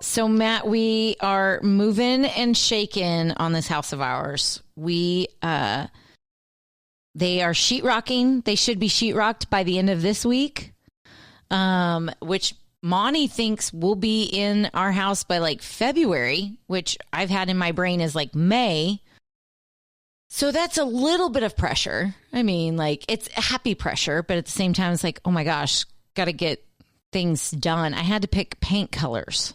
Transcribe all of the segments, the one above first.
So, Matt, we are moving and shaking on this house of ours. They are sheetrocking. They should be sheetrocked by the end of this week, which Monty thinks will be in our house by like February, which I've had in my brain is like May. So that's a little bit of pressure. I mean, like it's happy pressure, but at the same time, it's like, oh my gosh, got to get things done. I had to pick paint colors,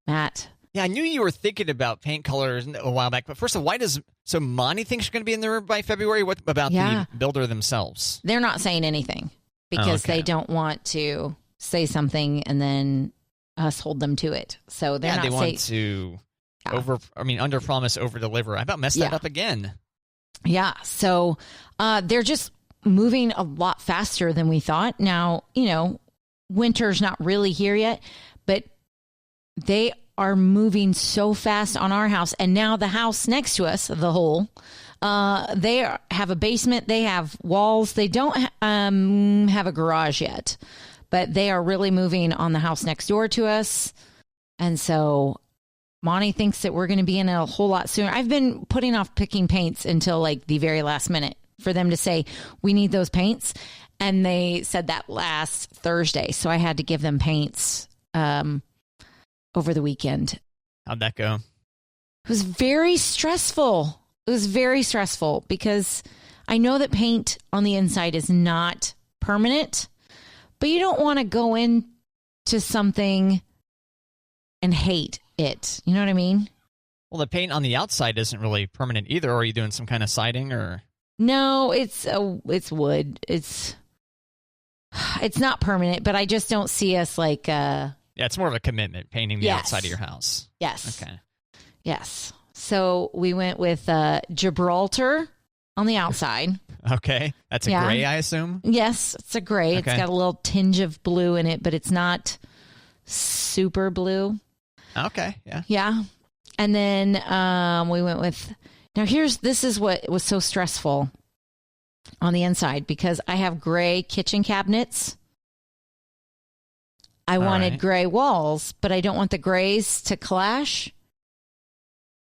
Matt. Yeah, I knew you were thinking about paint colors a while back, but first of all, so Monty thinks you're going to be in there by February? What about the builder themselves? They're not saying anything because they don't want to say something and then us hold them to it. So they're not want to under promise, over deliver. I about messed that up again. Yeah. So they're just moving a lot faster than we thought. Now, winter's not really here yet, but they are moving so fast on our house. And now the house next to us, they have a basement. They have walls. They don't have a garage yet, but they are really moving on the house next door to us. And so Monty thinks that we're going to be in a whole lot sooner. I've been putting off picking paints until like the very last minute for them to say, we need those paints. And they said that last Thursday. So I had to give them paints over the weekend. How'd that go? It was very stressful. It was very stressful because I know that paint on the inside is not permanent, but you don't want to go into something and hate it. You know what I mean? Well, the paint on the outside isn't really permanent either. Or are you doing some kind of siding or? No, it's wood. It's not permanent, but I just don't see us like. Yeah, it's more of a commitment, painting the outside of your house. Yes. Okay. Yes. So we went with Gibraltar on the outside. Okay. That's a gray, I assume? Yes, it's a gray. Okay. It's got a little tinge of blue in it, but it's not super blue. Okay, yeah. Yeah. And then we went with, this is what was so stressful on the inside because I have gray kitchen cabinets. I wanted gray walls, but I don't want the grays to clash.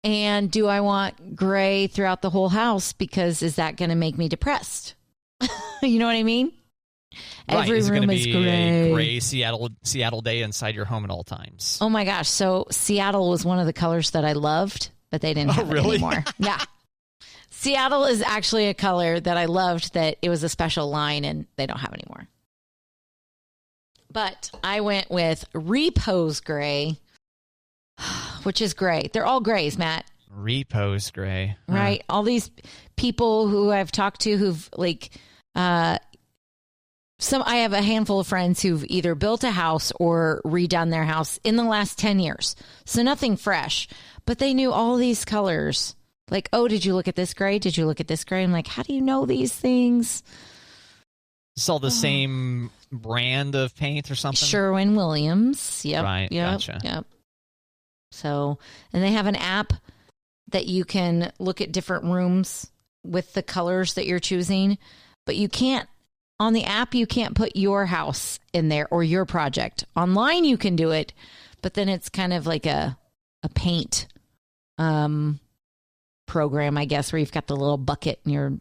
And do I want gray throughout the whole house? Because is that going to make me depressed? You know what I mean? Right. Every room is gray. A gray Seattle day inside your home at all times. Oh my gosh! So Seattle was one of the colors that I loved, but they didn't have it anymore. Yeah, Seattle is actually a color that I loved. That it was a special line, and they don't have anymore. But I went with Repose Gray, which is gray. They're all grays, Matt. Repose Gray. Right. All these people who I've talked to who've I have a handful of friends who've either built a house or redone their house in the last 10 years. So nothing fresh, but they knew all these colors. Like, oh, did you look at this gray? Did you look at this gray? I'm like, how do you know these things? It's all the same brand of paint or something? Sherwin-Williams. Yep. Right. Yep. Gotcha. Yep. So, and they have an app that you can look at different rooms with the colors that you're choosing, but you can't, on the app, you can't put your house in there or your project. Online, you can do it, but then it's kind of like a paint program, I guess, where you've got the little bucket and you're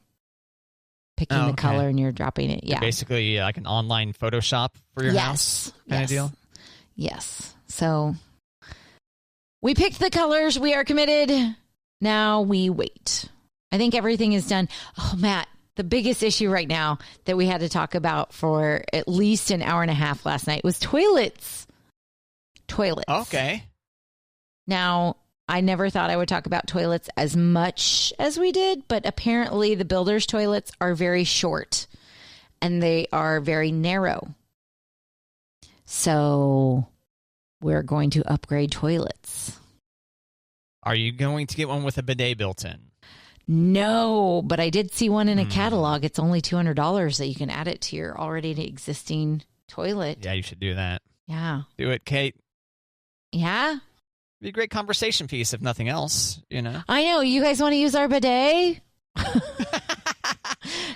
picking the color and you're dropping it. Yeah. Basically like an online Photoshop for your house kind of deal. Yes. So we picked the colors. We are committed. Now we wait. I think everything is done. Oh, Matt, the biggest issue right now that we had to talk about for at least an hour and a half last night was toilets. Toilets. Okay. Now, I never thought I would talk about toilets as much as we did, but apparently the builders' toilets are very short and they are very narrow. So we're going to upgrade toilets. Are you going to get one with a bidet built in? No, but I did see one in a catalog. It's only $200 that you can add it to your already existing toilet. Yeah, you should do that. Yeah. Do it, Kate. Yeah? Be a great conversation piece, if nothing else, you know? I know. You guys want to use our bidet?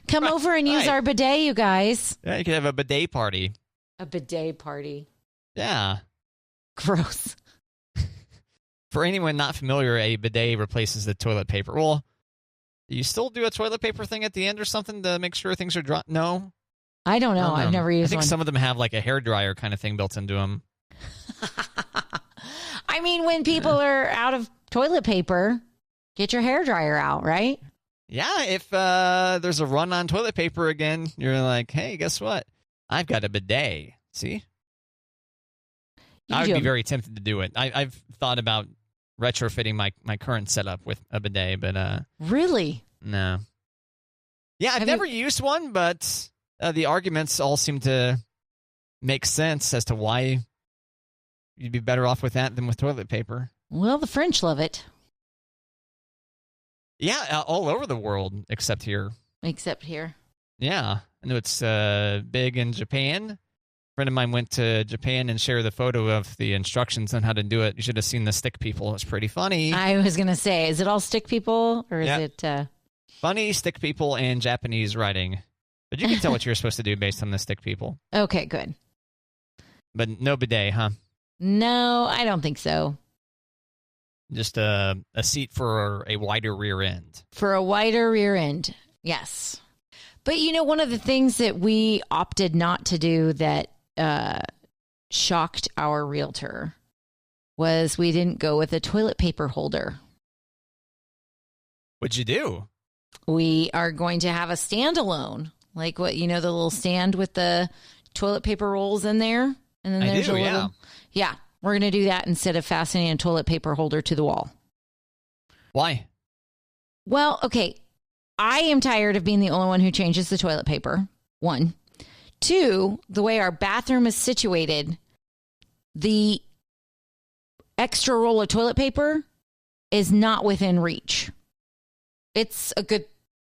Come over and use our bidet, you guys. Yeah, you could have a bidet party. A bidet party. Yeah. Gross. For anyone not familiar, a bidet replaces the toilet paper. Well, do you still do a toilet paper thing at the end or something to make sure things are dry? No? I don't know. I've never used one. I think some of them have like a hairdryer kind of thing built into them. I mean, when people are out of toilet paper, get your hairdryer out, right? Yeah, if there's a run on toilet paper again, you're like, hey, guess what? I've got a bidet. See? I would be very tempted to do it. I've thought about retrofitting my current setup with a bidet, but really? No. Yeah, I've never used one, but the arguments all seem to make sense as to why you'd be better off with that than with toilet paper. Well, the French love it. Yeah, all over the world, except here. Except here. Yeah, I know it's big in Japan. A friend of mine went to Japan and shared the photo of the instructions on how to do it. You should have seen the stick people. It's pretty funny. I was going to say, is it all stick people or is it... Funny stick people and Japanese writing. But you can tell what you're supposed to do based on the stick people. Okay, good. But no bidet, huh? No, I don't think so. Just a seat for a wider rear end. For a wider rear end, yes. But, you know, one of the things that we opted not to do that shocked our realtor was we didn't go with a toilet paper holder. What'd you do? We are going to have a standalone, like what, you know, the little stand with the toilet paper rolls in there. And then there's a little, yeah, we're going to do that instead of fastening a toilet paper holder to the wall. Why? Well, okay. I am tired of being the only one who changes the toilet paper. 1. 2, the way our bathroom is situated, the extra roll of toilet paper is not within reach. It's a good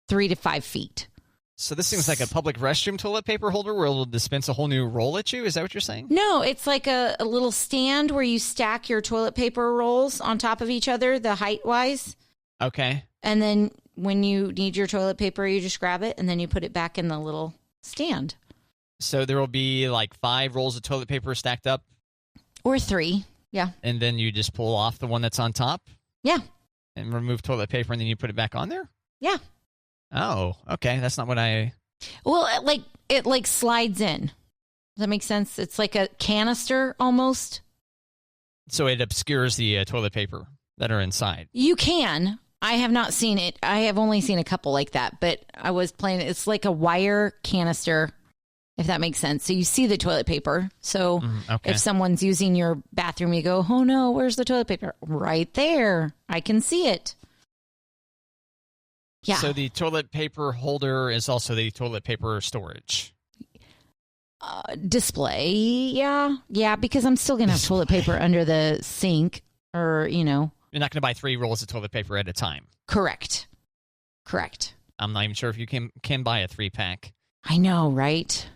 3 to 5 feet. So this seems like a public restroom toilet paper holder where it'll dispense a whole new roll at you? Is that what you're saying? No, it's like a little stand where you stack your toilet paper rolls on top of each other, the height-wise. Okay. And then when you need your toilet paper, you just grab it, and then you put it back in the little stand. So there will be like 5 rolls of toilet paper stacked up? Or 3, yeah. And then you just pull off the one that's on top? Yeah. And remove toilet paper, and then you put it back on there? Yeah. Oh, okay. That's not what I... Well, it slides in. Does that make sense? It's like a canister almost. So it obscures the toilet paper that are inside. You can. I have not seen it. I have only seen a couple like that, but I was playing. It's like a wire canister, if that makes sense. So you see the toilet paper. So if someone's using your bathroom, you go, oh no, where's the toilet paper? Right there. I can see it. Yeah. So the toilet paper holder is also the toilet paper storage. Display, yeah. Yeah, because I'm still going to have toilet paper under the sink or, you know. You're not going to buy 3 rolls of toilet paper at a time. Correct. I'm not even sure if you can buy a 3-pack. I know, right?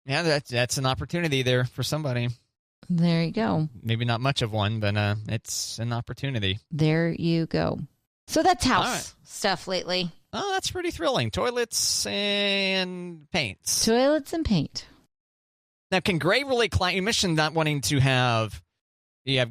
Yeah, that's an opportunity there for somebody. There you go. Maybe not much of one, but it's an opportunity. There you go. So that's house stuff lately. Oh, that's pretty thrilling. Toilets and paints. Toilets and paint. Now, can gray really clash? You mentioned not wanting to have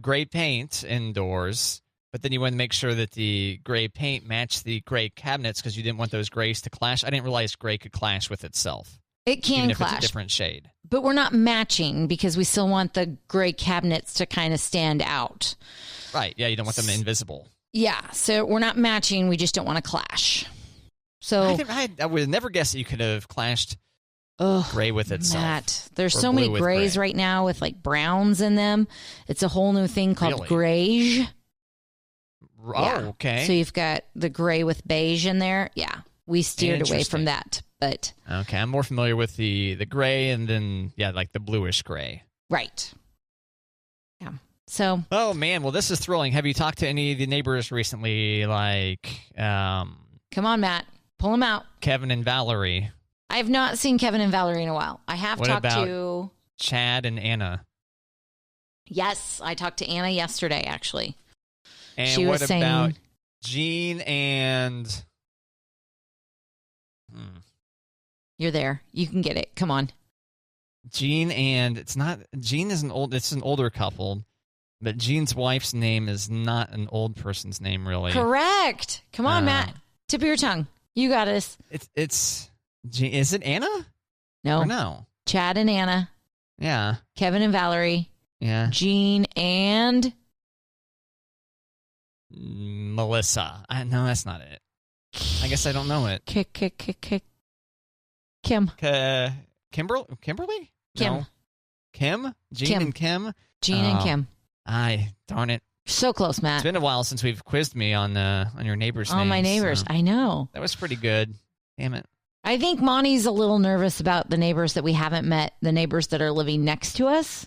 gray paint indoors, but then you want to make sure that the gray paint matched the gray cabinets because you didn't want those grays to clash. I didn't realize gray could clash with itself. It can even if clash. It's a different shade. But we're not matching because we still want the gray cabinets to kind of stand out. Right. Yeah, you don't want them invisible. Yeah, so we're not matching. We just don't want to clash. So I would never guess that you could have clashed gray with itself. Matt, there's so many grays right now with like browns in them. It's a whole new thing called greige. Oh, yeah. Okay. So you've got the gray with beige in there. Yeah, we steered away from that. But okay, I'm more familiar with the gray and then, like the bluish gray. Right. Yeah. So. Oh, man. Well, this is thrilling. Have you talked to any of the neighbors recently? Like, come on, Matt. Pull them out. Kevin and Valerie. I have not seen Kevin and Valerie in a while. I have talked to Chad and Anna. Yes, I talked to Anna yesterday, actually. And she was saying, about Jean and... You're there. You can get it. Come on. Jean and... Jean is it's an older couple. But Gene's wife's name is not an old person's name, really. Correct. Come on, Matt. Tip of your tongue. You got us. It's is it Anna? No. Or no. Chad and Anna. Yeah. Kevin and Valerie. Yeah. Gene and Melissa. No, that's not it. I guess I don't know it. Kim. Kimberly? Kim. No. Kim? Gene and Kim? Gene and Kim. Darn it. So close, Matt. It's been a while since we've quizzed me on your neighbors' names. On my neighbors. So I know. that was pretty good. Damn it. I think Monty's a little nervous about the neighbors that we haven't met, the neighbors that are living next to us.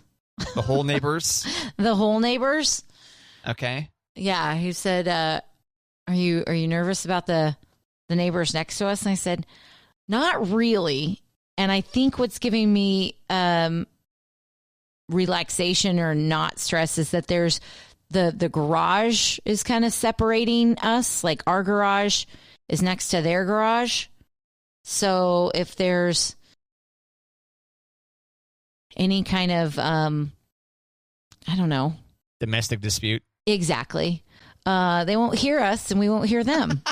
The whole neighbors? The whole neighbors. Okay. Yeah, he said, are you nervous about the neighbors next to us? And I said, not really. And I think what's giving me relaxation or not stress is that there's the garage is kind of separating us. Like our garage is next to their garage. So if there's any kind of, I don't know. Domestic dispute. Exactly. They won't hear us and we won't hear them.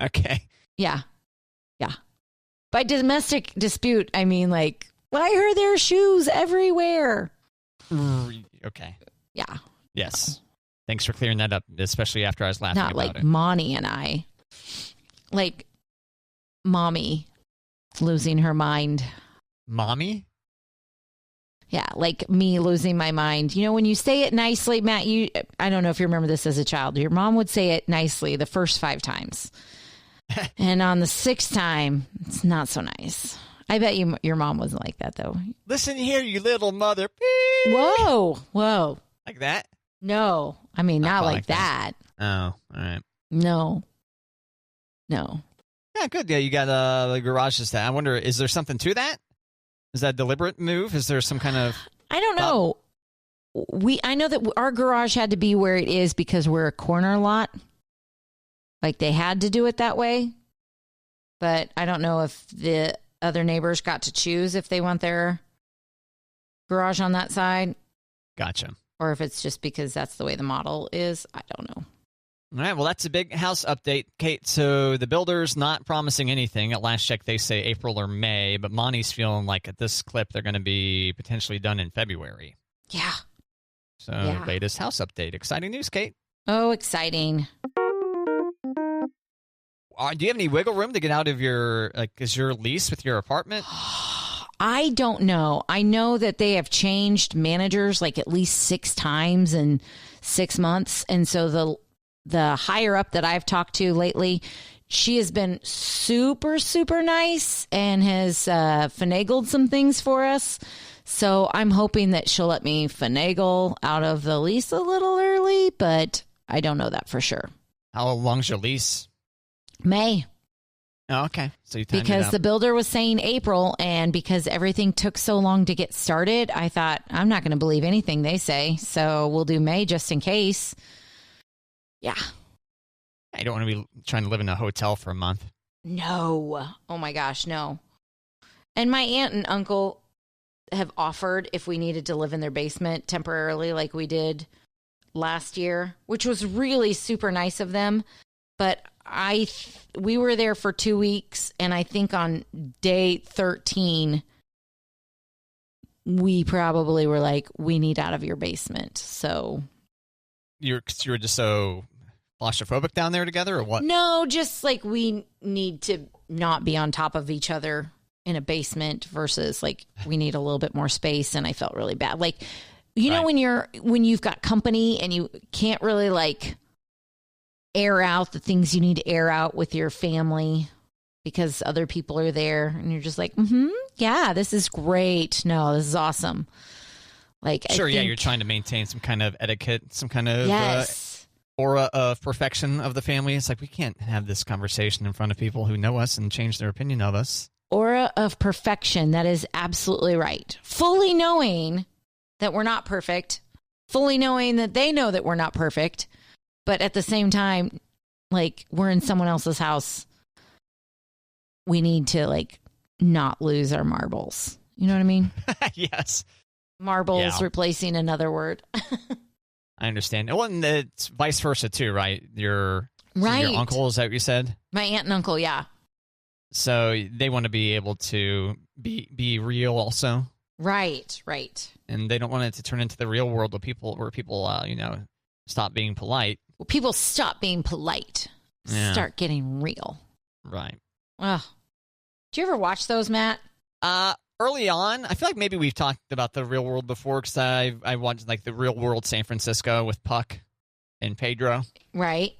Okay. Yeah. Yeah. By domestic dispute, I mean like, I heard their shoes everywhere. Okay. Yeah. Yes. Thanks for clearing that up, especially after I was laughing Not about like it. Monty and I. Like mommy losing her mind. Mommy? Yeah, like me losing my mind. You know, when you say it nicely, Matt, I don't know if you remember this as a child. Your mom would say it nicely the first 5 times. And on the 6th time, it's not so nice. I bet your mom wasn't like that, though. Listen here, you little mother pig. Whoa. Like that? No. I mean, not like that. Oh, all right. No. Yeah, good. Yeah, you got the garage is that. I wonder, is there something to that? Is that a deliberate move? Is there some kind of... I don't know. I know that our garage had to be where it is because we're a corner lot. Like they had to do it that way. But I don't know if the other neighbors got to choose if they want their garage on that side. Gotcha. Or if it's just because that's the way the model is. I don't know. All right, well, that's a big house update, Kate. So the builder's not promising anything. At last check, they say April or May, but Monty's feeling like at this clip, they're going to be potentially done in February. Yeah. So latest house update. Exciting news, Kate. Oh, exciting. Do you have any wiggle room to get out of is your lease with your apartment? I don't know. I know that they have changed managers like at least 6 times in 6 months. And so the higher up that I've talked to lately, she has been super, super nice and has finagled some things for us. So I'm hoping that she'll let me finagle out of the lease a little early, but I don't know that for sure. How long's your lease? May. Oh, okay. So you timed it because up. the builder was saying April, and because everything took so long to get started, I thought, I'm not going to believe anything they say. So we'll do May just in case. Yeah. I don't want to be trying to live in a hotel for a month. No. Oh my gosh, no. And my aunt and uncle have offered if we needed to live in their basement temporarily like we did last year, which was really super nice of them. But we were there for 2 weeks, and I think on day 13, we probably were like, we need out of your basement. So you were just so claustrophobic down there together, or what? No, just like we need to not be on top of each other in a basement versus like we need a little bit more space. And I felt really bad. Like, you know, when you've got company and you can't really like air out the things you need to air out with your family because other people are there, and you're just like, yeah, this is great. No, this is awesome. Like, sure, you're trying to maintain some kind of etiquette, some kind of aura of perfection of the family. It's like, we can't have this conversation in front of people who know us and change their opinion of us. Aura of perfection. That is absolutely right. Fully knowing that we're not perfect, fully knowing that they know that we're not perfect, but at the same time, like, we're in someone else's house. We need to like not lose our marbles. You know what I mean? Yes. Marbles replacing another word. I understand. Well, and it's vice versa too, right? Your uncle, is that what you said? My aunt and uncle, yeah. So they want to be able to be real also. Right. And they don't want it to turn into the real world where people stop being polite. Well, people stop being polite. Yeah. Start getting real. Right. Ugh. Do you ever watch those, Matt? Early on, I feel like maybe we've talked about the real world before because I watched like the Real World San Francisco with Puck and Pedro. Right.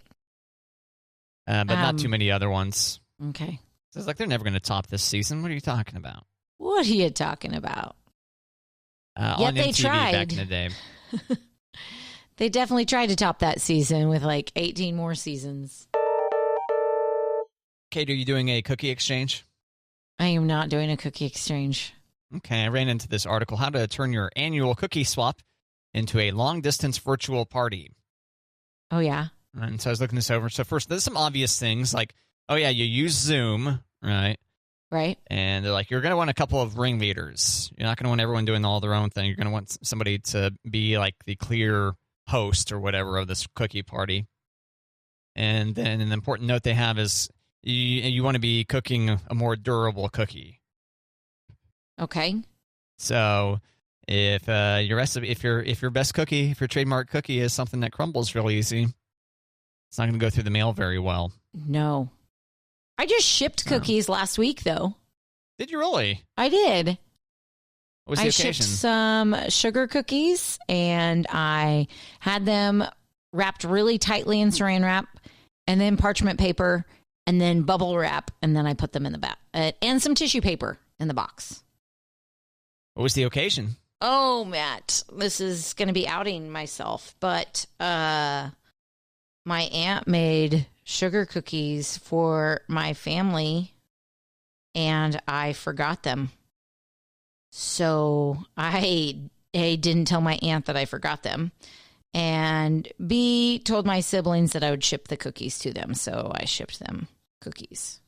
But not too many other ones. Okay. So it's like they're never going to top this season. What are you talking about? What are you talking about? On they MTV tried. Back in the day. They definitely tried to top that season with like 18 more seasons. Kate, are you doing a cookie exchange? I am not doing a cookie exchange. Okay, I ran into this article, how to turn your annual cookie swap into a long-distance virtual party. Oh, yeah? And so I was looking this over. So first, there's some obvious things like, oh, yeah, you use Zoom, right? Right. And they're like, you're going to want a couple of ringleaders. You're not going to want everyone doing all their own thing. You're going to want somebody to be like the clear host or whatever of this cookie party. And then an important note they have is you want to be cooking a more durable cookie. Okay. So if your recipe, if your best cookie, if your trademark cookie is something that crumbles real easy, it's not going to go through the mail very well. No. I just shipped cookies last week, though. Did you really? I did. What was the occasion? I shipped some sugar cookies, and I had them wrapped really tightly in saran wrap, and then parchment paper, and then bubble wrap, and then I put them in the back, and some tissue paper in the box. What was the occasion? Oh, Matt, this is going to be outing myself, but my aunt made sugar cookies for my family, and I forgot them. So I A, didn't tell my aunt that I forgot them, and B, told my siblings that I would ship the cookies to them, so I shipped them cookies.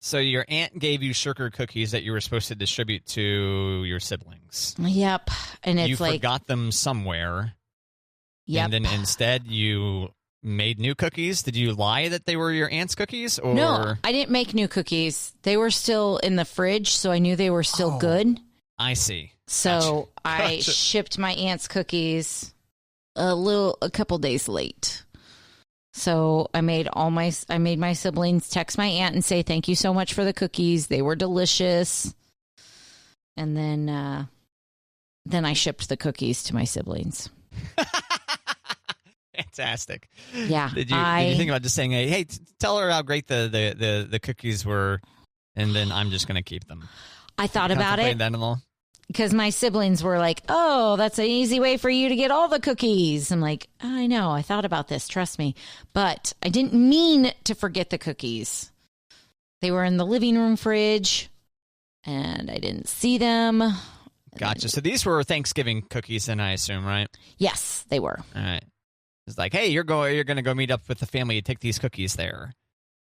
So your aunt gave you sugar cookies that you were supposed to distribute to your siblings. Yep. And it's you forgot them somewhere. Yep. And then instead you made new cookies. Did you lie that they were your aunt's cookies? Or no, I didn't make new cookies. They were still in the fridge, so I knew they were still good. I see. So I shipped my aunt's cookies a couple days late. So I made my siblings text my aunt and say thank you so much for the cookies. They were delicious. And then I shipped the cookies to my siblings. Fantastic. Yeah. Did you think about just saying, hey, tell her how great the cookies were, and then I'm just going to keep them? I thought about it. That at all? Because my siblings were like, oh, that's an easy way for you to get all the cookies. I'm like, I know. I thought about this. Trust me. But I didn't mean to forget the cookies. They were in the living room fridge, and I didn't see them. Gotcha. So these were Thanksgiving cookies, then, I assume, right? Yes, they were. All right. It's like, hey, you're going to go meet up with the family to take these cookies there.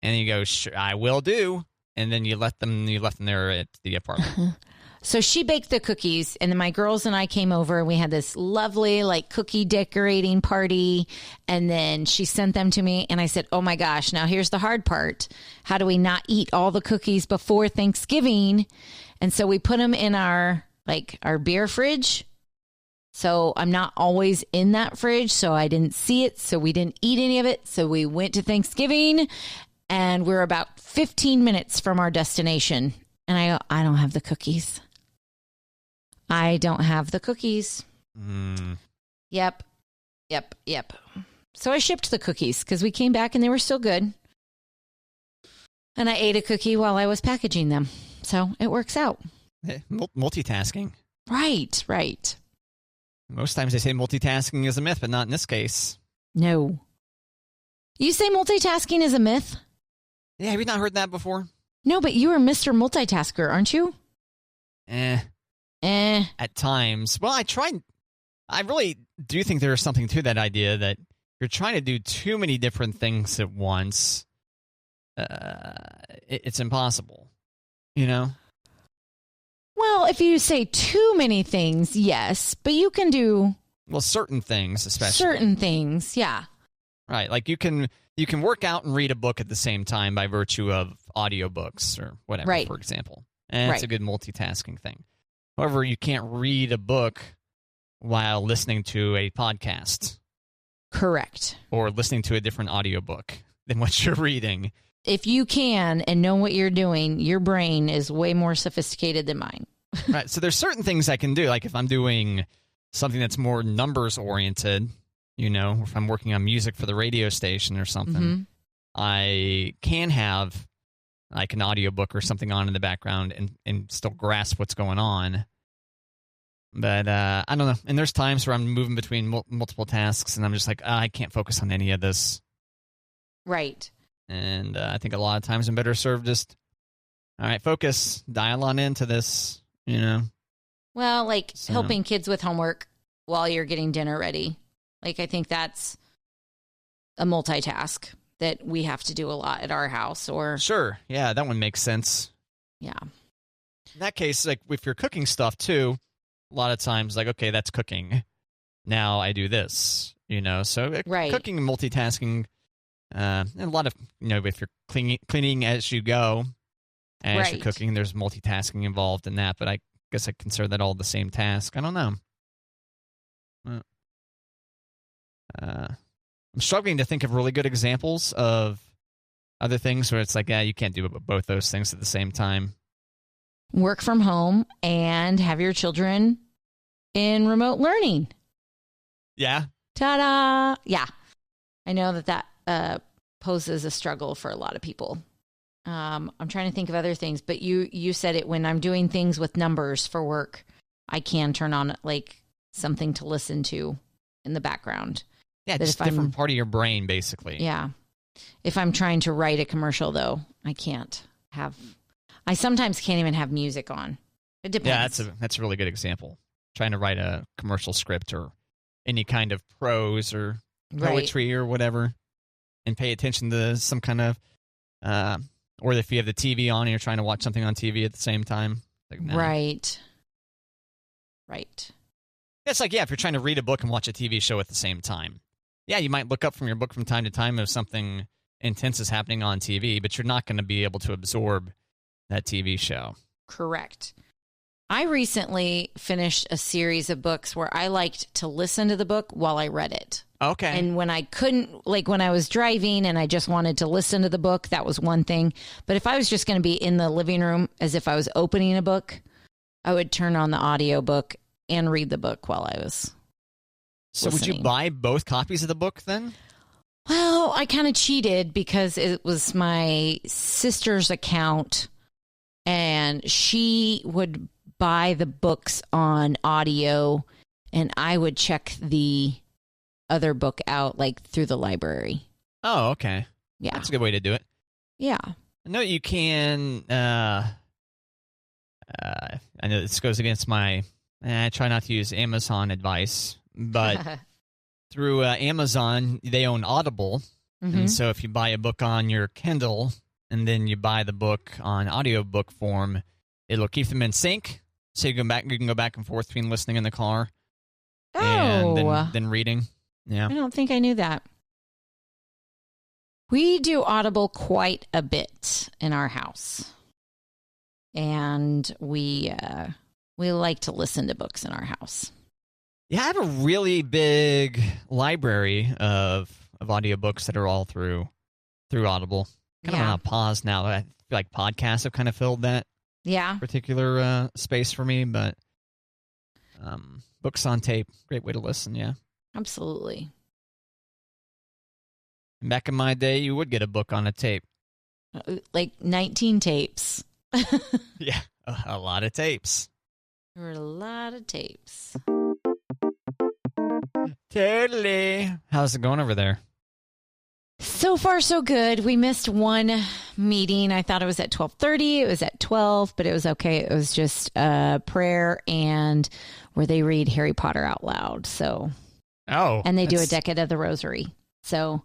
And you go, sure, I will do. And then you left them there at the apartment. So she baked the cookies, and then my girls and I came over, and we had this lovely like cookie decorating party. And then she sent them to me, and I said, oh my gosh, now here's the hard part. How do we not eat all the cookies before Thanksgiving? And so we put them in our beer fridge. So I'm not always in that fridge, so I didn't see it. So we didn't eat any of it. So we went to Thanksgiving, and we're about 15 minutes from our destination. And I don't have the cookies. I don't have the cookies. Yep. So I shipped the cookies because we came back and they were still good. And I ate a cookie while I was packaging them. So it works out. Multitasking. Right. Most times they say multitasking is a myth, but not in this case. No. You say multitasking is a myth? Yeah, have you not heard that before? No, but you are Mr. Multitasker, aren't you? At times. Well, I really do think there is something to that idea that you're trying to do too many different things at once. It's impossible, you know? Well, if you say too many things, yes, but you can do certain things, especially certain things. Yeah. Right. Like you can work out and read a book at the same time by virtue of audiobooks or whatever, right. for example. And it's a good multitasking thing. However, you can't read a book while listening to a podcast. Correct. Or listening to a different audiobook than what you're reading. If you can and know what you're doing, your brain is way more sophisticated than mine. Right. So there's certain things I can do. Like if I'm doing something that's more numbers oriented, if I'm working on music for the radio station or something, I can have like an audiobook or something on in the background and still grasp what's going on. But I don't know. And there's times where I'm moving between multiple tasks and I'm just like, I can't focus on any of this. Right. And I think a lot of times I'm better served just, all right, focus, dial on into this, Well, like helping kids with homework while you're getting dinner ready. Like, I think that's a multitask that we have to do a lot at our house. Or Sure. Yeah, that one makes sense. Yeah. In that case, like if you're cooking stuff too, a lot of times like, okay, that's cooking. Now I do this, so right. Cooking and multitasking. And a lot of, if you're cleaning as you go, as you're cooking, there's multitasking involved in that. But I guess I consider that all the same task. I don't know. I'm struggling to think of really good examples of other things where it's like, you can't do both those things at the same time. Work from home and have your children in remote learning. Yeah. Ta-da! Yeah. I know that poses a struggle for a lot of people. I'm trying to think of other things, but you said it, when I'm doing things with numbers for work, I can turn on like something to listen to in the background. Yeah, it's a different part of your brain, basically. Yeah. If I'm trying to write a commercial, though, I sometimes can't even have music on. It depends. Yeah, that's a really good example. Trying to write a commercial script or any kind of prose or poetry or whatever, and pay attention to some kind of, or if you have the TV on and you're trying to watch something on TV at the same time. Like, no. Right. It's like, if you're trying to read a book and watch a TV show at the same time. Yeah, you might look up from your book from time to time if something intense is happening on TV, but you're not going to be able to absorb that TV show. Correct. I recently finished a series of books where I liked to listen to the book while I read it. Okay. And when I couldn't, like when I was driving and I just wanted to listen to the book, that was one thing. But if I was just going to be in the living room as if I was opening a book, I would turn on the audiobook and read the book while I was So listening. Would you buy both copies of the book then? Well, I kind of cheated because it was my sister's account and she would buy the books on audio and I would check the other book out like through the library. Oh, okay. Yeah. That's a good way to do it. Yeah. I know you can, I know this goes against my, I try not to use Amazon advice, but through Amazon, they own Audible. Mm-hmm. And so if you buy a book on your Kindle and then you buy the book on audiobook form, it'll keep them in sync. So you can go back and forth between listening in the car and then reading. Yeah. I don't think I knew that. We do Audible quite a bit in our house. And we like to listen to books in our house. Yeah, I have a really big library of audiobooks that are all through Audible. Kind of on a pause now. I feel like podcasts have kind of filled that particular space for me, but books on tape, great way to listen, yeah. Absolutely. Back in my day, you would get a book on a tape. Like 19 tapes. Yeah, a lot of tapes. There were a lot of tapes. Totally. How's it going over there? So far, so good. We missed one meeting. I thought it was at 12:30. It was at 12, but it was okay. It was just prayer and where they read Harry Potter out loud. So, and they do a decade of the Rosary. So,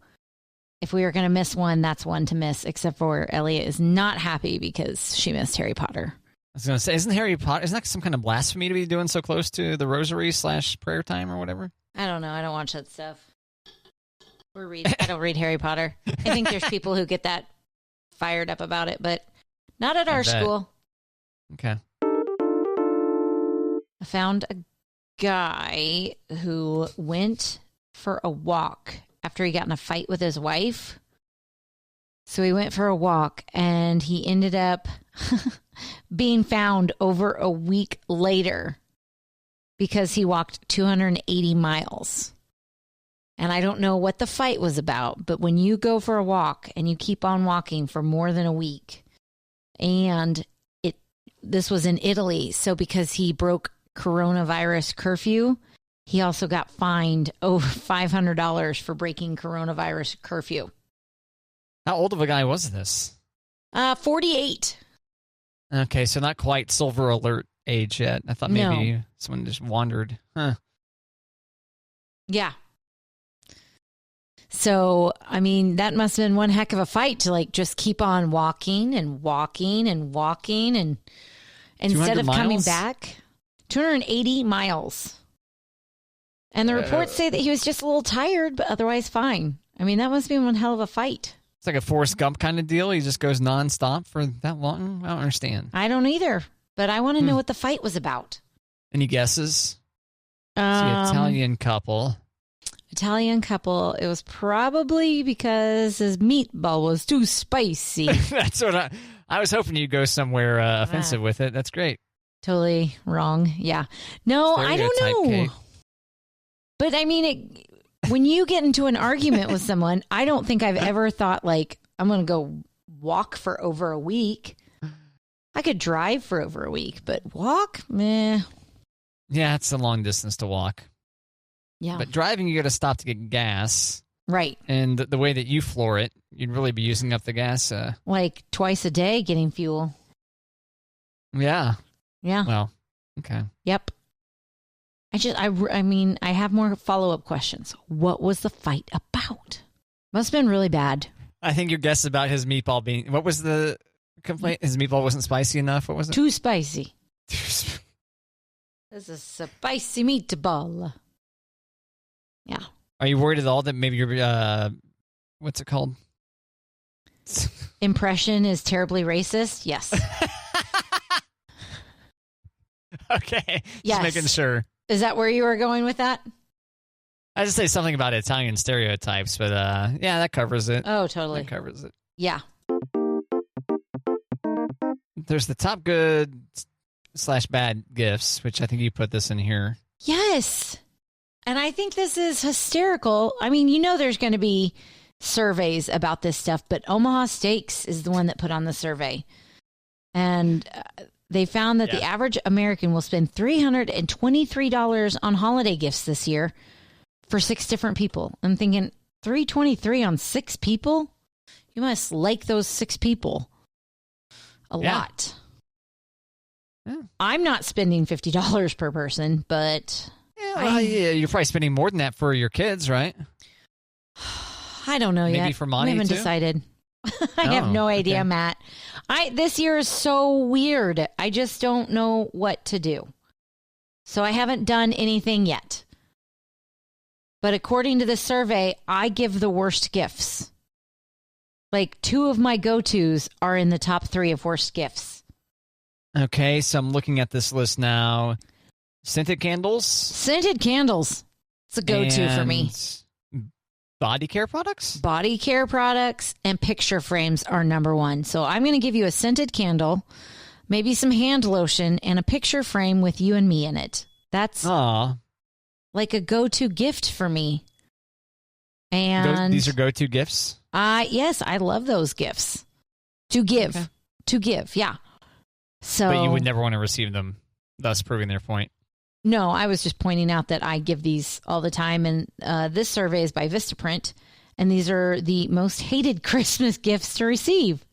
if we were going to miss one, that's one to miss. Except for Elliot is not happy because she missed Harry Potter. was going to say, isn't that some kind of blasphemy to be doing so close to the rosary / prayer time or whatever? I don't know. I don't watch that stuff. I don't read Harry Potter. I think there's people who get that fired up about it, but not at our school. Okay. I found a guy who went for a walk after he got in a fight with his wife. So he went for a walk and he ended up being found over a week later because he walked 280 miles. And I don't know what the fight was about, but when you go for a walk and you keep on walking for more than a week, and this was in Italy, so because he broke coronavirus curfew, he also got fined over $500 for breaking coronavirus curfew. How old of a guy was this? 48. Okay, so not quite silver alert age yet. I thought maybe someone just wandered. Huh. Yeah. So, I mean, that must have been one heck of a fight to just keep on walking and walking and walking. And instead of coming back, 280 miles. And the reports say that he was just a little tired, but otherwise fine. I mean, that must be one hell of a fight. It's like a Forrest Gump kind of deal. He just goes nonstop for that long. I don't understand. I don't either, but I want to know what the fight was about. Any guesses? It's the Italian couple. It was probably because his meatball was too spicy. That's what I was hoping you'd go somewhere offensive with it. That's great. Totally wrong. Yeah. No, I don't know. Kate. But I mean, when you get into an argument with someone, I don't think I've ever thought I'm going to go walk for over a week. I could drive for over a week, but walk? Meh. Yeah, it's a long distance to walk. Yeah. But driving, you got to stop to get gas. Right. And the way that you floor it, you'd really be using up the gas. Twice a day getting fuel. Yeah. Yeah. Well, okay. Yep. I mean, I have more follow-up questions. What was the fight about? Must have been really bad. I think your guess about his meatball being... What was the complaint? His meatball wasn't spicy enough? What was it? Too spicy. This is a spicy meatball. Yeah. Are you worried at all that maybe your... what's it called? Impression is terribly racist? Yes. Okay. Yes. Just making sure. Is that where you were going with that? I just say something about Italian stereotypes, but yeah, that covers it. Oh, totally. That covers it. Yeah. There's the top good / bad gifts, which I think you put this in here. Yes. And I think this is hysterical. I mean, there's going to be surveys about this stuff, but Omaha Steaks is the one that put on the survey. And they found that the average American will spend $323 on holiday gifts this year for 6 different people. I'm thinking, $323 on 6 people? You must like those 6 people a lot. Yeah. I'm not spending $50 per person, but... you're probably spending more than that for your kids, right? I don't know yet. Maybe for Monty, we haven't too? decided. I have no idea, okay. Matt. This year is so weird. I just don't know what to do. So I haven't done anything yet. But according to the survey, I give the worst gifts. 2 of my go-tos are in the top 3 of worst gifts. Okay, so I'm looking at this list now. Scented candles? Scented candles. It's a go-to for me. Body care products? Body care products and picture frames are number 1. So I'm going to give you a scented candle, maybe some hand lotion, and a picture frame with you and me in it. That's like a go-to gift for me. And these are go-to gifts? Yes, I love those gifts. To give. Okay. To give, yeah. So, but you would never want to receive them, thus proving their point. No, I was just pointing out that I give these all the time, and this survey is by Vistaprint, and these are the most hated Christmas gifts to receive.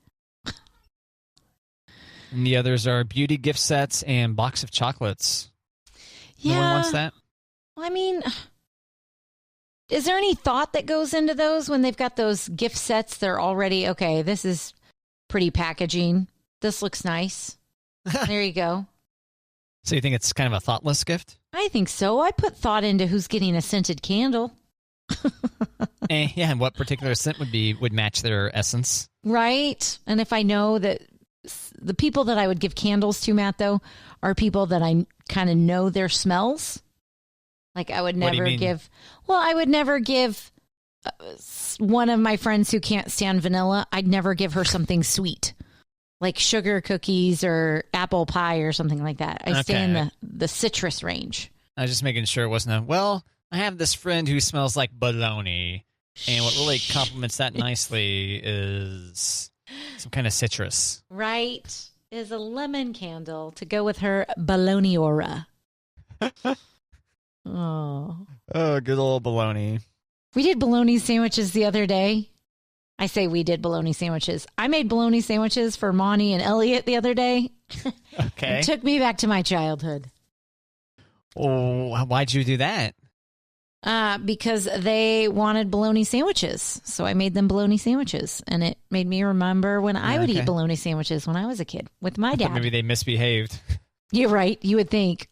And the others are beauty gift sets and box of chocolates. Yeah. No one wants that? I mean, is there any thought that goes into those when they've got those gift sets? They're already, okay, this is pretty packaging. This looks nice. There you go. So you think it's kind of a thoughtless gift? I think so. I put thought into who's getting a scented candle. Yeah, and what particular scent would match their essence? Right. And if I know that the people that I would give candles to, Matt, though, are people that I kind of know their smells. Like I would never give, I would never give one of my friends who can't stand vanilla, I'd never give her something sweet. Like sugar cookies or apple pie or something like that. I stay in the citrus range. I was just making sure it wasn't I have this friend who smells like baloney. And what really complements that nicely is some kind of citrus. Right. Is a lemon candle to go with her baloney aura. Oh, good old baloney. We did bologna sandwiches the other day. I say we did bologna sandwiches. I made bologna sandwiches for Monty and Elliot the other day. Okay. It took me back to my childhood. Oh, why'd you do that? Because they wanted bologna sandwiches. So I made them bologna sandwiches. And it made me remember when I would eat bologna sandwiches when I was a kid with my dad. Maybe they misbehaved. You're right. You would think.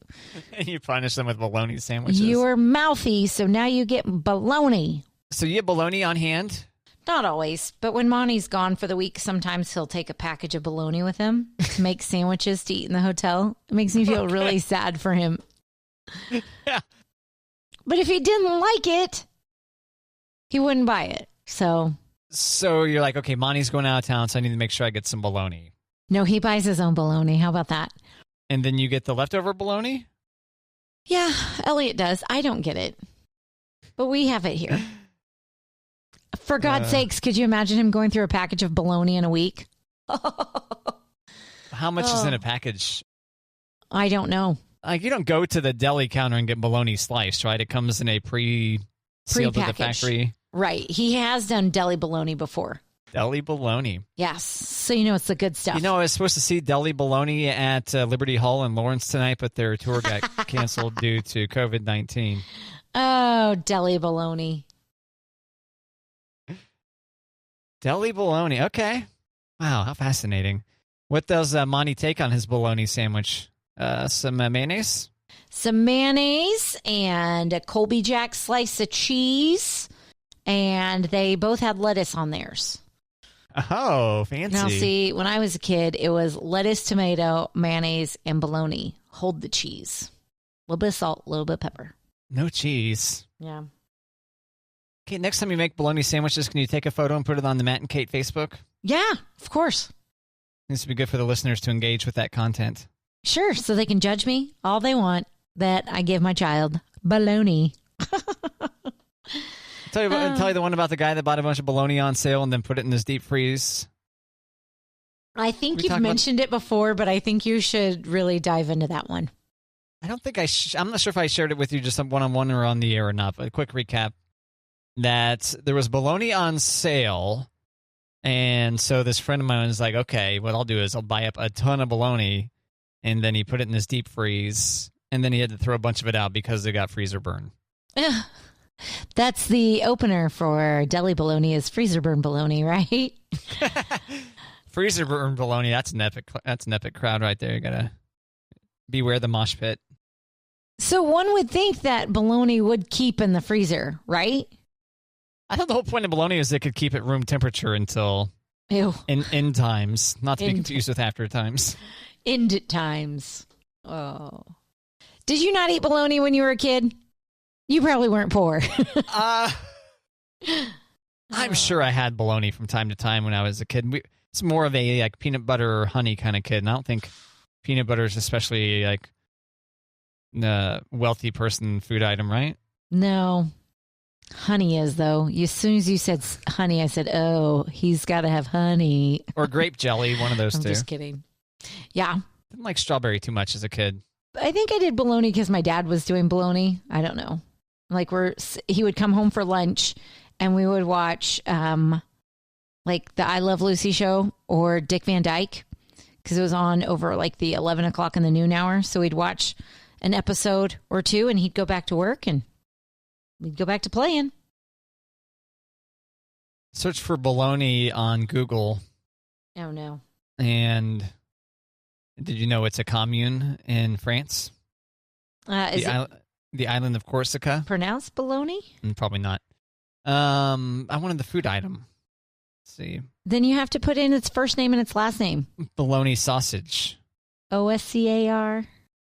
And you punish them with bologna sandwiches. You were mouthy, so now you get bologna. So you have bologna on hand? Not always, but when Monty's gone for the week, sometimes he'll take a package of bologna with him to make sandwiches to eat in the hotel. It makes me feel really sad for him. Yeah. But if he didn't like it, he wouldn't buy it. So you're like, okay, Monty's going out of town, so I need to make sure I get some bologna. No, he buys his own bologna. How about that? And then you get the leftover bologna? Yeah, Elliot does. I don't get it. But we have it here. For God's sakes, could you imagine him going through a package of bologna in a week? How much is in a package? I don't know. Like, you don't go to the deli counter and get bologna sliced, right? It comes in a sealed at the factory. Right. He has done deli bologna before. Deli bologna. Yes. So you know it's the good stuff. You know, I was supposed to see deli bologna at Liberty Hall in Lawrence tonight, but their tour got canceled due to COVID-19. Oh, deli bologna. Deli bologna. Okay. Wow, how fascinating. What does Monty take on his bologna sandwich? Some mayonnaise? Some mayonnaise and a Colby Jack slice of cheese. And they both had lettuce on theirs. Oh, fancy. Now, see, when I was a kid, it was lettuce, tomato, mayonnaise, and bologna. Hold the cheese. A little bit of salt, a little bit of pepper. No cheese. Yeah. Okay, next time you make bologna sandwiches, can you take a photo and put it on the Matt and Kate Facebook? Yeah, of course. This would be good for the listeners to engage with that content. Sure, so they can judge me all they want that I give my child bologna. Tell you the one about the guy that bought a bunch of bologna on sale and then put it in his deep freeze. I think you've mentioned it before, but I think you should really dive into that one. I don't think I'm not sure if I shared it with you just one-on-one or on the air or not, but a quick recap. That there was bologna on sale, and so this friend of mine was like, okay, what I'll do is I'll buy up a ton of bologna, and then he put it in his deep freeze, and then he had to throw a bunch of it out because it got freezer burn. That's the opener for deli bologna is freezer burn bologna, right? Freezer burn bologna, that's an epic crowd right there. You gotta beware the mosh pit. So one would think that bologna would keep in the freezer, right? I thought the whole point of bologna is it could keep at room temperature until end times, not to be confused with after times. End times. Oh. Did you not eat bologna when you were a kid? You probably weren't poor. I'm sure I had bologna from time to time when I was a kid. It's more of a like peanut butter or honey kind of kid, and I don't think peanut butter is especially like a wealthy person food item, right? No. Honey is, though. As soon as you said honey, I said, oh, he's got to have honey. Or grape jelly, one of those two. I'm just kidding. Yeah. Didn't like strawberry too much as a kid. I think I did bologna because my dad was doing bologna. I don't know. Like he would come home for lunch and we would watch like the I Love Lucy show or Dick Van Dyke because it was on over like the 11 o'clock in the noon hour. So we'd watch an episode or two and he'd go back to work and we'd go back to playing. Search for bologna on Google. Oh, no. And Did you know it's a commune in France? The island of Corsica. Pronounced Baloney? Probably not. I wanted the food item. Let's see. Then you have to put in its first name and its last name. Baloney sausage. OSCAR.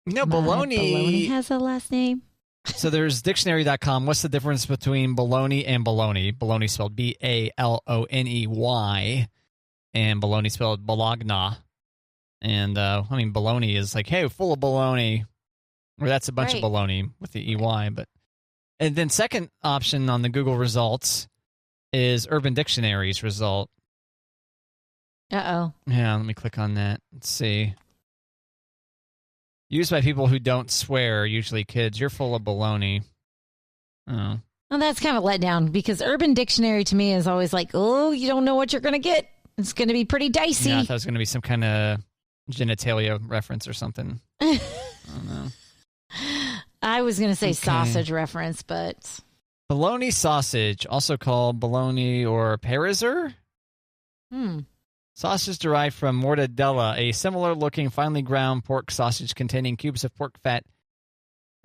No, baloney. Baloney has a last name. So there's dictionary.com. What's the difference between baloney and baloney? Baloney spelled Baloney, and baloney spelled Bologna. And baloney is like, hey, full of baloney, or that's a bunch of baloney with the EY. And then second option on the Google results is Urban Dictionary's result. Uh-oh. Yeah, let me click on that. Let's see. Used by people who don't swear, usually kids. You're full of baloney. Oh. Well, that's kind of a letdown because Urban Dictionary to me is always like, oh, you don't know what you're going to get. It's going to be pretty dicey. Yeah, I thought it was going to be some kind of genitalia reference or something. I don't know. I was going to say sausage reference, but... Baloney sausage, also called baloney or pariser. Sausage derived from mortadella, a similar-looking, finely ground pork sausage containing cubes of pork fat,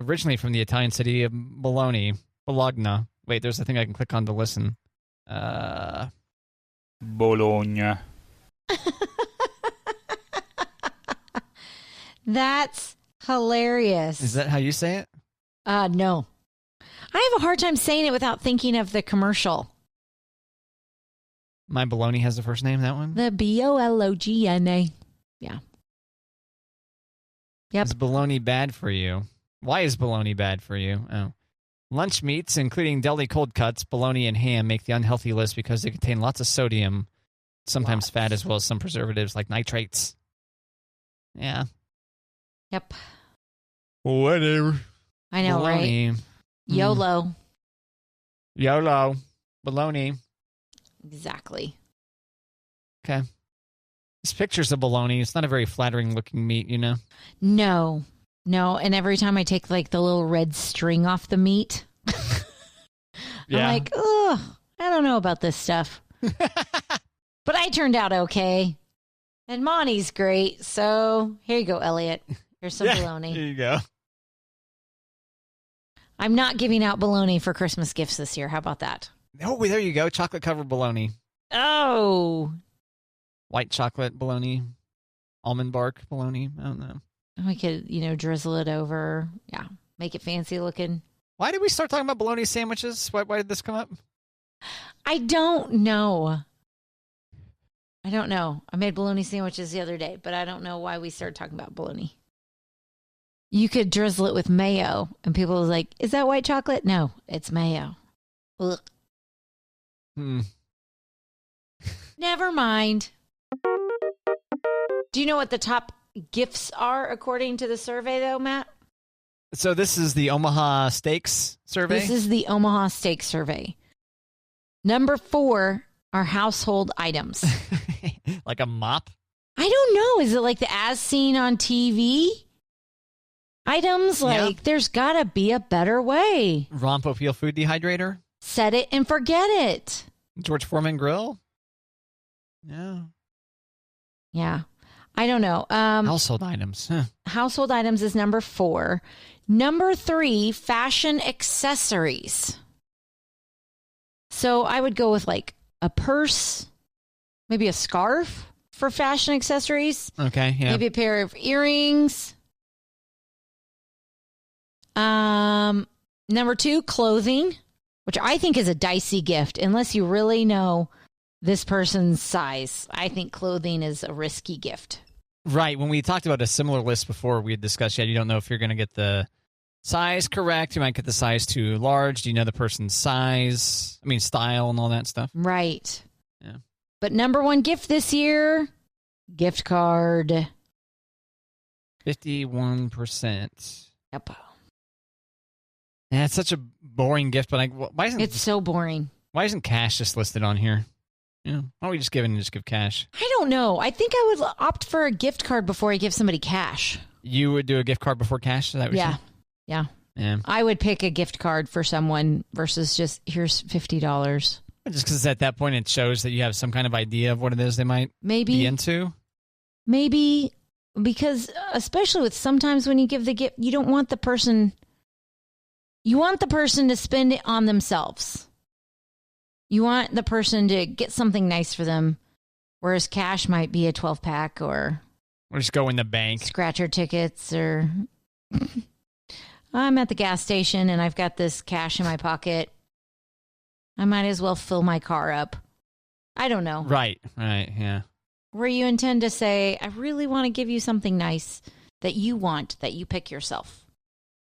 originally from the Italian city of Bologna. Wait, there's a thing I can click on to listen. Bologna. That's hilarious. Is that how you say it? No. I have a hard time saying it without thinking of the commercial. My Baloney has the first name, that one? The Bologna. Yeah. Yep. Is baloney bad for you? Why is baloney bad for you? Oh. Lunch meats, including deli cold cuts, bologna, and ham, make the unhealthy list because they contain lots of sodium, sometimes fat, as well as some preservatives like nitrates. Yeah. Yep. Whatever. I know, baloney. Right? YOLO. YOLO. Baloney. Exactly. Okay. This picture's of bologna. It's not a very flattering looking meat, you know? No. And every time I take like the little red string off the meat, I'm like, ugh, I don't know about this stuff. But I turned out okay. And Monty's great. So here you go, Elliot. Here's some bologna. Here you go. I'm not giving out bologna for Christmas gifts this year. How about that? Oh, there you go. Chocolate covered bologna. Oh. White chocolate bologna. Almond bark bologna. I don't know. We could, drizzle it over. Yeah. Make it fancy looking. Why did we start talking about bologna sandwiches? Why did this come up? I don't know. I made bologna sandwiches the other day, but I don't know why we started talking about bologna. You could drizzle it with mayo, and people was like, is that white chocolate? No, it's mayo. Ugh. Never mind. Do you know what the top gifts are according to the survey, though, Matt? So this is the Omaha Steaks survey? This is the Omaha Steaks survey. Number 4 are household items. Like a mop? I don't know. Is it like the as seen on TV items? Like, there's got to be a better way. Rompo Peel Food Dehydrator? Set it and forget it. George Foreman Grill? Yeah. I don't know. Household items. Huh. Household items is number 4. Number 3, fashion accessories. So I would go with like a purse, maybe a scarf for fashion accessories. Okay, yeah. Maybe a pair of earrings. Number 2, clothing, which I think is a dicey gift unless you really know this person's size. I think clothing is a risky gift. Right. When we talked about a similar list before, we had discussed, you don't know if you're going to get the size correct. You might get the size too large. Do you know the person's style and all that stuff? Right. Yeah. But number 1 gift this year, gift card. 51%. Yep. Yeah, it's such a boring gift, but why isn't it's so boring? Why isn't cash just listed on here? Why don't we just give cash? I don't know. I think I would opt for a gift card before I give somebody cash. You would do a gift card before cash? Is that what you're saying? Yeah. I would pick a gift card for someone versus just, here's $50. Just because at that point it shows that you have some kind of idea of what it is they might be into? Maybe Because especially with sometimes when you give the gift, you don't want the person, you want the person to spend it on themselves. You want the person to get something nice for them, whereas cash might be a 12-pack or just go in the bank. Scratcher tickets, or I'm at the gas station and I've got this cash in my pocket. I might as well fill my car up. I don't know. Right, yeah. Where you intend to say, I really want to give you something nice that you want, that you pick yourself.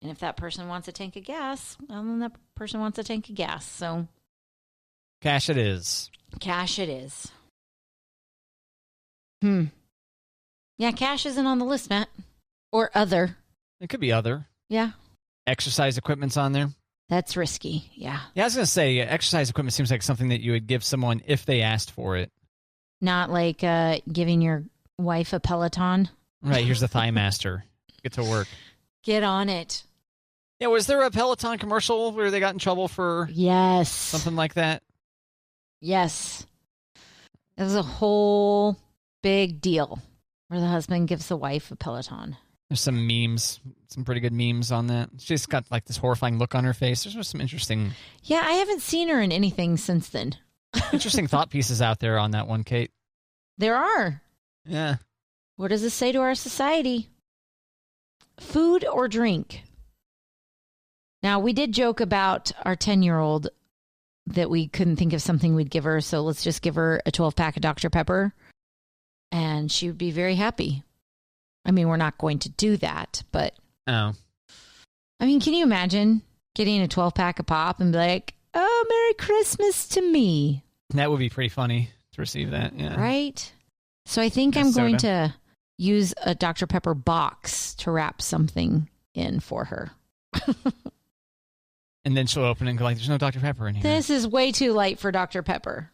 And if that person wants a tank of gas, well, then that person wants a tank of gas. So cash it is. Cash it is. Yeah, cash isn't on the list, Matt. Or other. It could be other. Yeah. Exercise equipment's on there. That's risky, yeah. Yeah, I was going to say, exercise equipment seems like something that you would give someone if they asked for it. Not like giving your wife a Peloton. Right, here's the Thigh Master. Get to work. Get on it. Yeah, was there a Peloton commercial where they got in trouble for something like that? Yes. It was a whole big deal where the husband gives the wife a Peloton. There's some memes, some pretty good memes on that. She's got like this horrifying look on her face. There's some interesting... Yeah, I haven't seen her in anything since then. Interesting thought pieces out there on that one, Kate. There are. Yeah. What does this say to our society? Food or drink? Now, we did joke about our 10-year-old that we couldn't think of something we'd give her, so let's just give her a 12-pack of Dr. Pepper, and she would be very happy. I mean, we're not going to do that, but... Oh. I mean, can you imagine getting a 12-pack of pop and be like, oh, Merry Christmas to me? That would be pretty funny to receive that, yeah. Right? So I think I'm going to use a Dr. Pepper box to wrap something in for her. And then she'll open it and go like, there's no Dr. Pepper in here. This is way too light for Dr. Pepper.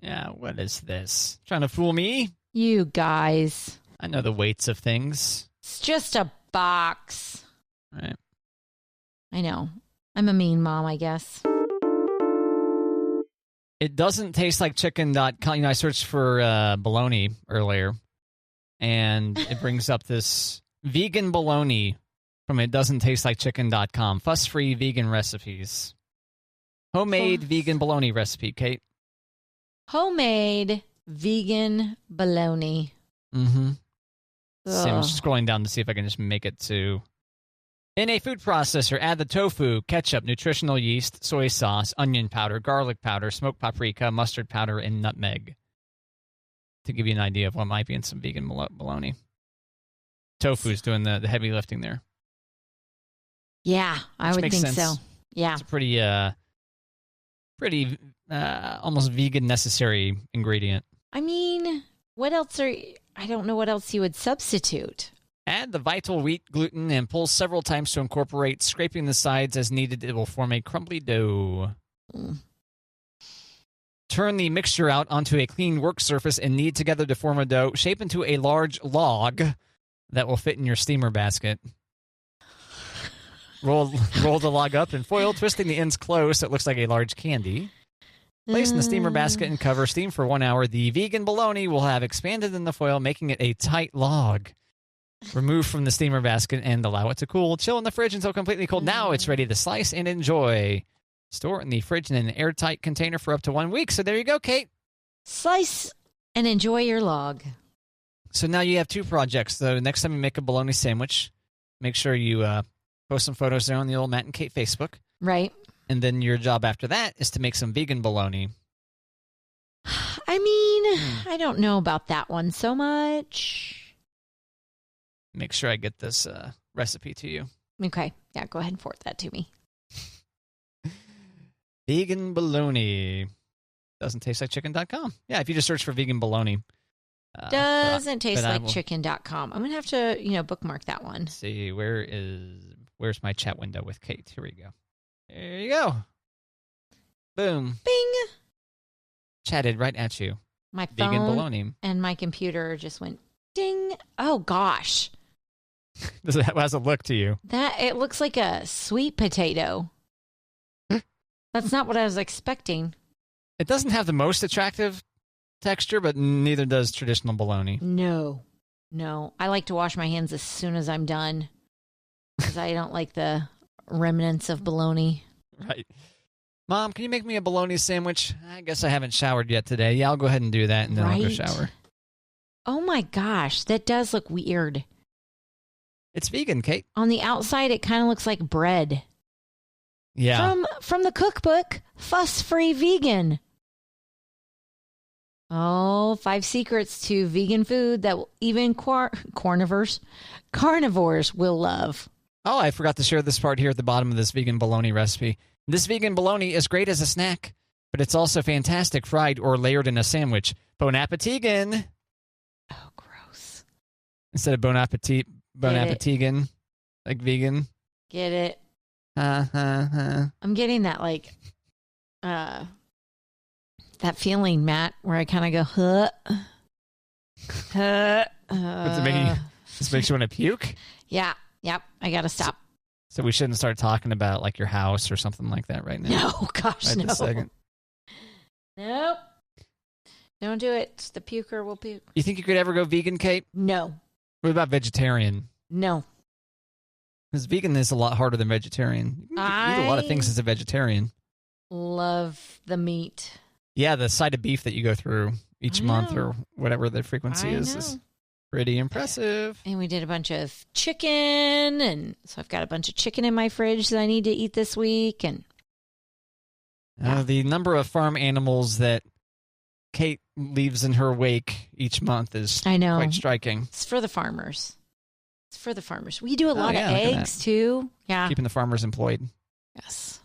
Yeah, what is this? Trying to fool me? You guys. I know the weights of things. It's just a box. Right. I know. I'm a mean mom, I guess. It doesn't taste like chicken.com. You know, I searched for Baloney earlier, and it brings up this vegan bologna from it doesn't taste like chicken.com. Fuss-free vegan recipes. Homemade vegan bologna recipe, Kate. Homemade vegan bologna. Mm-hmm. So I'm just scrolling down to see if I can just make it to... In a food processor, add the tofu, ketchup, nutritional yeast, soy sauce, onion powder, garlic powder, smoked paprika, mustard powder, and nutmeg. To give you an idea of what might be in some vegan bologna. Tofu's doing the heavy lifting there. Yeah, I would think sense. so. Yeah. It's a pretty almost vegan necessary ingredient. I mean, what else I don't know what else you would substitute. Add the vital wheat gluten and pull several times to incorporate, scraping the sides as needed. It will form a crumbly dough. Turn the mixture out onto a clean work surface and knead together to form a dough. Shape into a large log that will fit in your steamer basket. Roll the log up in foil, twisting the ends close so it looks like a large candy. Place in the steamer basket and cover. Steam for 1 hour. The vegan bologna will have expanded in the foil, making it a tight log. Remove from the steamer basket and allow it to cool. Chill in the fridge until completely cold. Now it's ready to slice and enjoy. Store it in the fridge in an airtight container for up to 1 week. So there you go, Kate. Slice and enjoy your log. So now you have two projects. So next time you make a bologna sandwich, make sure you post some photos there on the old Matt and Kate Facebook. Right. And then your job after that is to make some vegan bologna. I mean, I don't know about that one so much. Make sure I get this recipe to you. Okay. Yeah, go ahead and forward that to me. Vegan bologna. Doesn't taste like chicken.com. Yeah, if you just search for vegan bologna. Doesn't taste like chicken.com. I'm going to have to, bookmark that one. Let's see, where's my chat window with Kate? Here we go. There you go. Boom. Bing. Chatted right at you. My vegan phone bologna. And my computer just went ding. Oh, gosh. How's it look to you? It looks like a sweet potato. That's not what I was expecting. It doesn't have the most attractive texture, but neither does traditional bologna. No. No, I like to wash my hands as soon as I'm done because I don't like the remnants of bologna. Right. Mom, can you make me a bologna sandwich? I guess I haven't showered yet today. Yeah, I'll go ahead and do that, and then I'll go shower. Oh, my gosh. That does look weird. It's vegan, Kate. On the outside, it kind of looks like bread. Yeah. From the cookbook, fuss-free vegan. Oh, 5 secrets to vegan food that even carnivores will love. Oh, I forgot to share this part here at the bottom of this vegan bologna recipe. This vegan bologna is great as a snack, but it's also fantastic fried or layered in a sandwich. Bon appetigan. Oh, gross. Instead of bon appetit, bon appetigan, like vegan. Get it. I'm getting that, like, that feeling, Matt, where I kind of go, huh. What's it making you? This makes you want to puke? Yeah. Yep. I got to stop. So we shouldn't start talking about, like, your house or something like that right now. No, gosh, right no. This second. Nope. Don't do it. The puker will puke. You think you could ever go vegan, Kate? No. What about vegetarian? No. Because vegan is a lot harder than vegetarian. You can eat a lot of things as a vegetarian. Love the meat. Yeah, the side of beef that you go through each month or whatever the frequency is pretty impressive. And we did a bunch of chicken, and so I've got a bunch of chicken in my fridge that I need to eat this week. And the number of farm animals that Kate leaves in her wake each month is quite striking. It's for the farmers. We do a lot of eggs, too. Yeah. Keeping the farmers employed. Yes.